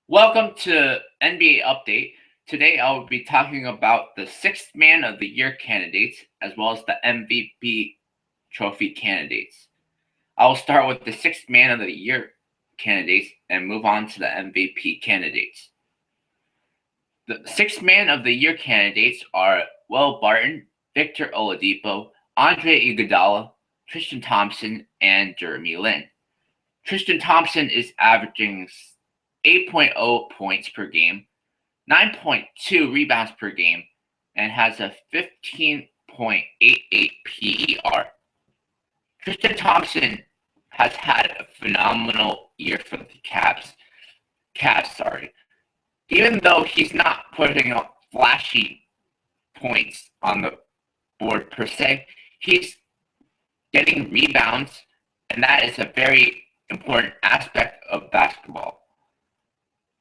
Welcome to NBA Update. Today I will be talking about the Sixth Man of the Year candidates as well as the MVP trophy candidates. I will start with the Sixth Man of the Year candidates and move on to the MVP candidates. The Sixth Man of the Year candidates are Will Barton, Victor Oladipo, Andre Iguodala, Tristan Thompson, and Jeremy Lin. Tristan Thompson is averaging 8.0 points per game, 9.2 rebounds per game, and has a 15.88 PER. Tristan Thompson has had a phenomenal year for the Cavs. Even though he's not putting up flashy points on the board per se, he's getting rebounds, and that is a very important aspect of basketball.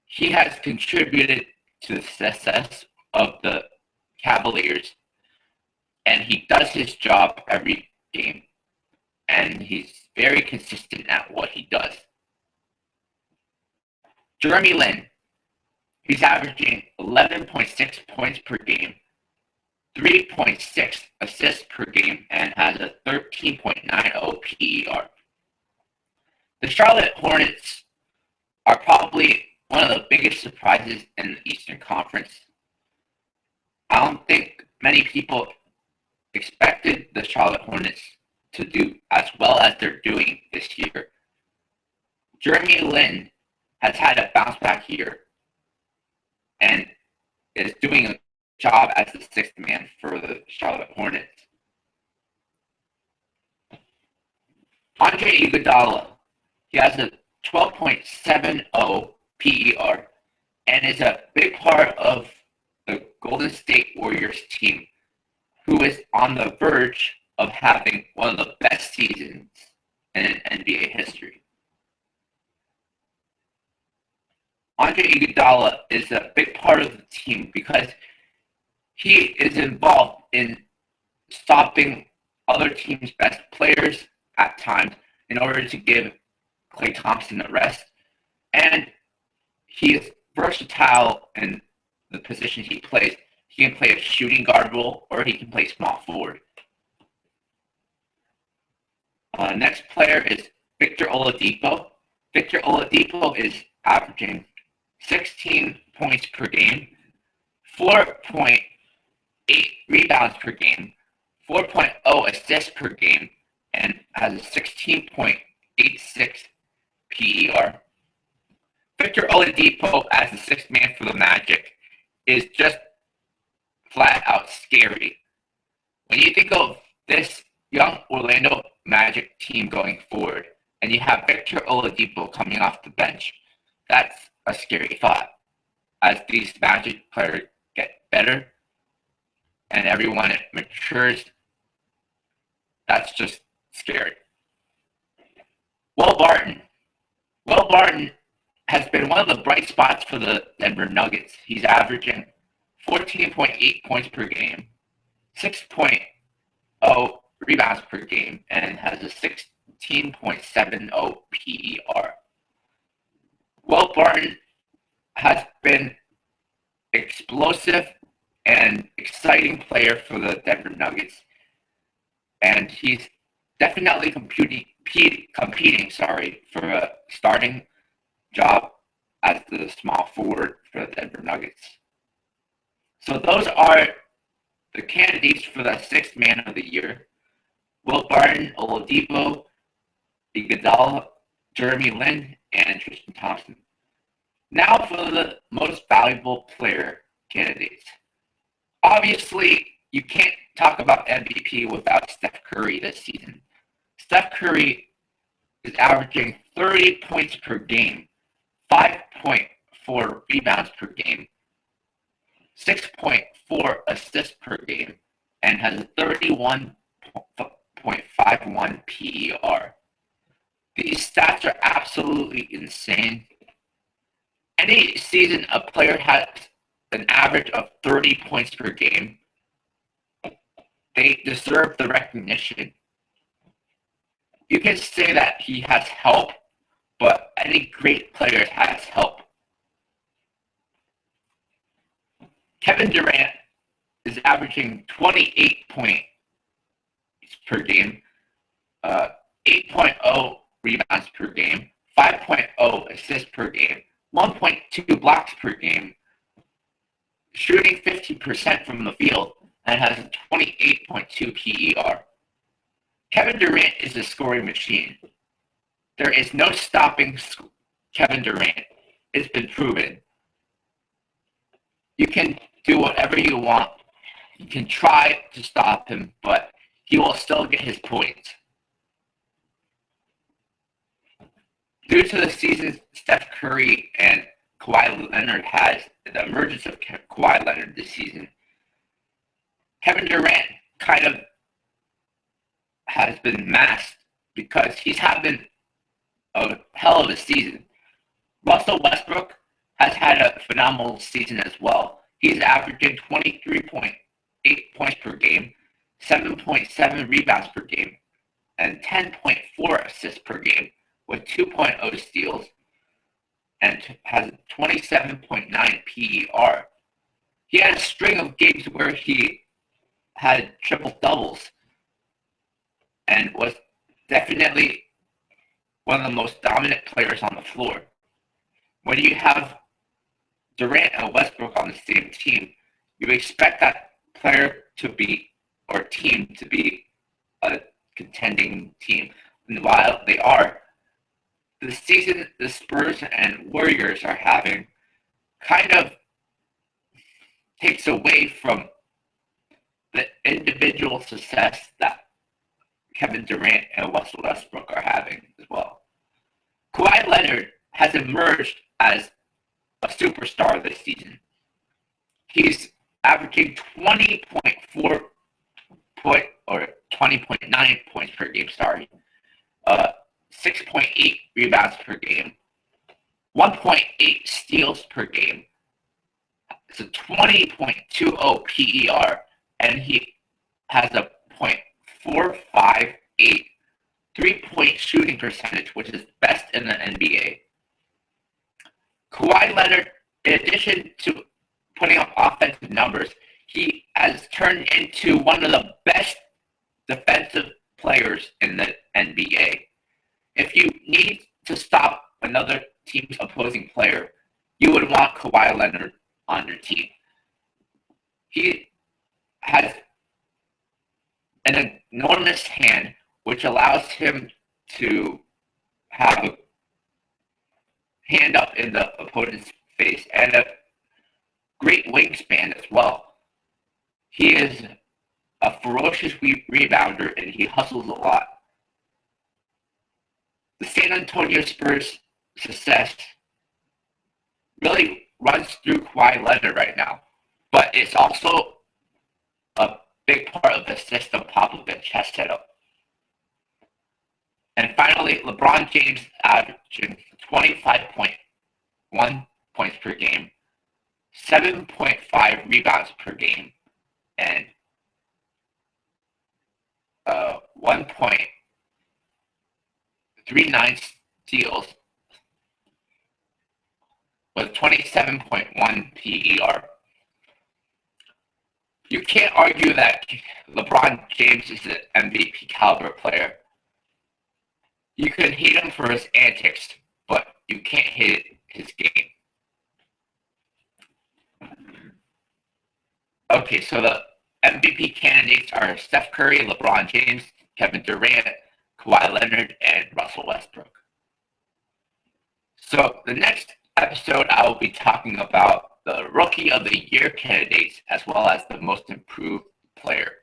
He has contributed to the success of the Cavaliers, and he does his job every game, and he's very consistent at what he does. Jeremy Lin, he's averaging 11.6 points per game, 3.6 assists per game, and has a 13.90 PER. The Charlotte Hornets are probably one of the biggest surprises in the Eastern Conference. I don't think many people expected the Charlotte Hornets to do as well as they're doing this year. Jeremy Lin has had a bounce back year and is doing a job as the sixth man for the Charlotte Hornets. Andre Iguodala, he has a 12.70 PER and is a big part of the Golden State Warriors team, who is on the verge of having one of the best seasons in NBA history. Andre Iguodala is a big part of the team because he is involved in stopping other teams' best players at times in order to give Klay Thompson a rest, and he is versatile in the positions he plays. He can play a shooting guard role, or he can play small forward. Next player is Victor Oladipo. Victor Oladipo is averaging 16 points per game, 4.8 rebounds per game, 4.0 assists per game, and has a 16.86 PER. Victor Oladipo as the sixth man for the Magic is just flat out scary. When you think of this young Orlando Magic team going forward, and you have Victor Oladipo coming off the bench, that's a scary thought. As these Magic players get better and everyone matures, that's just scary. Will Barton. Will Barton has been one of the bright spots for the Denver Nuggets. He's averaging 14.8 points per game, 6.0 rebounds per game, and has a 16.70 PER. Will Barton has been explosive and exciting player for the Denver Nuggets, and he's definitely competing for a starting job as the small forward for the Denver Nuggets. So those are the candidates for the sixth man of the year: Will Barton, Oladipo, Iguodala, Jeremy Lin, and Tristan Thompson. Now for the most valuable player candidates. Obviously, you can't talk about MVP without Steph Curry this season. Steph Curry is averaging 30 points per game, 5.4 rebounds per game, 6.4 assists per game, and has a 31.51 PER. These stats are absolutely insane. Any season a player has an average of 30 points per game, they deserve the recognition. You can say that he has help, but any great player has help. Kevin Durant is averaging 28 points per game, 8.0 rebounds per game, 5.0 assists per game, 1.2 blocks per game, shooting 50% from the field, and has a 28.2 PER. Kevin Durant is a scoring machine. There is no stopping Kevin Durant. It's been proven. You can do whatever you want. You can try to stop him, but he will still get his points. Due to the season Steph Curry and Kawhi Leonard has, the emergence of Kawhi Leonard this season, Kevin Durant kind of has been masked because he's having a hell of a season. Russell Westbrook has had a phenomenal season as well. He's averaging 23.8 points per game, 7.7 rebounds per game, and 10.4 assists per game, with 2.0 steals, and has a 27.9 PER. He had a string of games where he had triple doubles and was definitely one of the most dominant players on the floor. When you have Durant and Westbrook on the same team, you expect that player to be, or team to be, a contending team. And while they are, the season the Spurs and Warriors are having kind of takes away from the individual success that Kevin Durant and Russell Westbrook are having as well. Kawhi Leonard has emerged as a superstar this season. He's averaging 20.4 or 20.9 points per game, 6.8 rebounds per game, 1.8 steals per game. It's a 20.20 PER, and he has a .458 3-point shooting percentage, which is best in the NBA. Kawhi Leonard, in addition to putting up offensive numbers, he has turned into one of the best defensive players in the NBA. If you need to stop another team's opposing player, you would want Kawhi Leonard on your team. He has an enormous hand, which allows him to have a hand up in the opponent's face and a great wingspan as well. He is a ferocious rebounder, and he hustles a lot. The San Antonio Spurs' success really runs through Kawhi Leonard right now, but it's also a big part of the system Popovich has set up. And finally, LeBron James averaging 25.1 points per game, 7.5 rebounds per game, and 1.39 steals with 27.1 PER. You can't argue that LeBron James is an MVP caliber player. You can hate him for his antics, but you can't hate his game. Okay, so the MVP candidates are Steph Curry, LeBron James, Kevin Durant, Kawhi Leonard, and Russell Westbrook. So the next episode, I will be talking about the Rookie of the Year candidates as well as the most improved player.